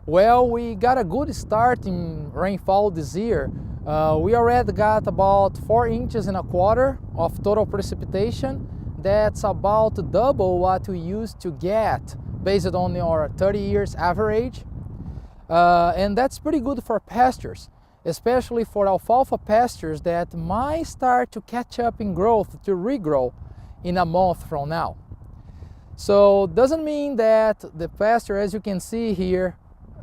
Well, we got a good start in rainfall this year. We already got about 4 inches and a quarter of total precipitation. That's about double what we used to get based on our 30 years average. And that's pretty good for pastures, especially for alfalfa pastures that might start to catch up in growth to regrow in a month from now. So doesn't mean that the pasture, as you can see here,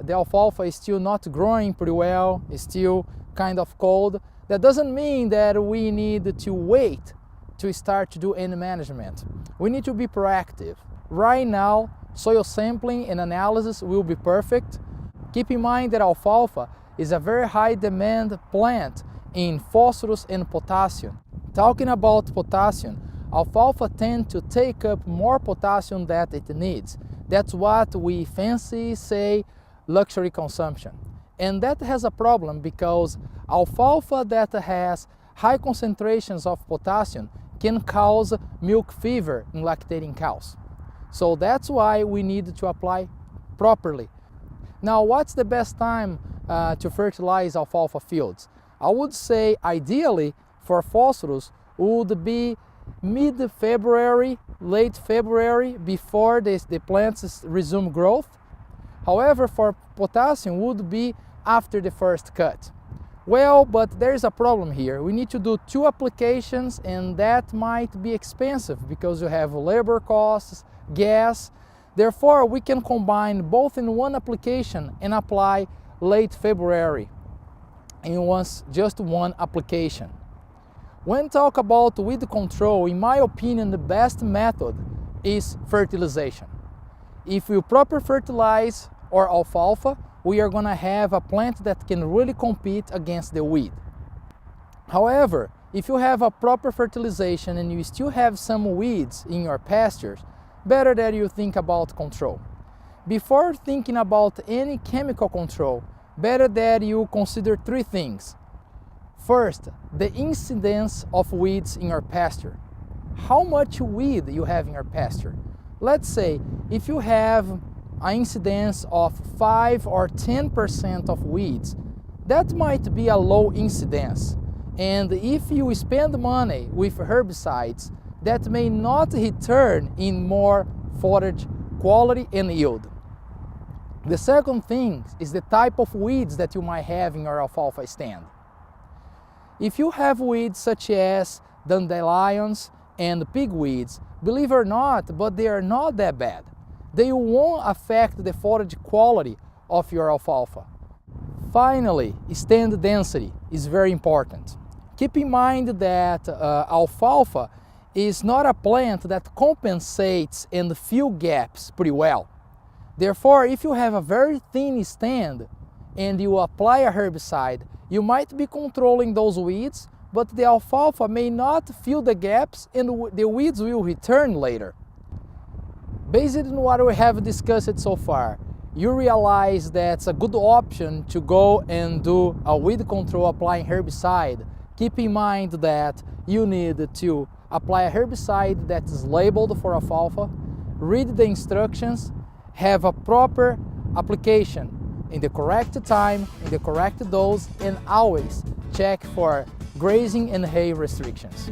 the alfalfa is still not growing pretty well, it's still kind of cold. That doesn't mean that we need to wait to start to do any management. We need to be proactive. Right now, soil sampling and analysis will be perfect. Keep in mind that alfalfa is a very high demand plant in phosphorus and potassium. Talking about potassium, alfalfa tends to take up more potassium than it needs. That's what we fancy say luxury consumption. And that has a problem because alfalfa that has high concentrations of potassium can cause milk fever in lactating cows. So that's why we need to apply properly. Now, what's the best time to fertilize alfalfa fields? I would say ideally for phosphorus would be mid-February, late February, before the plants resume growth. However, for potassium would be after the first cut. Well, but there's a problem here. We need to do 2 applications and that might be expensive because you have labor costs, gas. Therefore, we can combine both in one application and apply late February in just one application. When talk about weed control, in my opinion, the best method is fertilization. If we properly fertilize our alfalfa, we are going to have a plant that can really compete against the weed. However, if you have a proper fertilization and you still have some weeds in your pastures, better that you think about control. Before thinking about any chemical control, better that you consider 3 things. First, the incidence of weeds in your pasture. How much weed you have in your pasture? Let's say if you have an incidence of 5 or 10% of weeds, that might be a low incidence. And if you spend money with herbicides, that may not return in more forage quality and yield. The second thing is the type of weeds that you might have in your alfalfa stand. If you have weeds such as dandelions and pigweeds, believe it or not, but they are not that bad. They won't affect the forage quality of your alfalfa. Finally, stand density is very important. Keep in mind that alfalfa is not a plant that compensates and fills gaps pretty well. Therefore, if you have a very thin stand and you apply a herbicide, you might be controlling those weeds, but the alfalfa may not fill the gaps and the weeds will return later. Based on what we have discussed so far, you realize that it's a good option to go and do a weed control applying herbicide. Keep in mind that you need to apply a herbicide that is labeled for alfalfa, read the instructions, have a proper application in the correct time, in the correct dose, and always check for grazing and hay restrictions.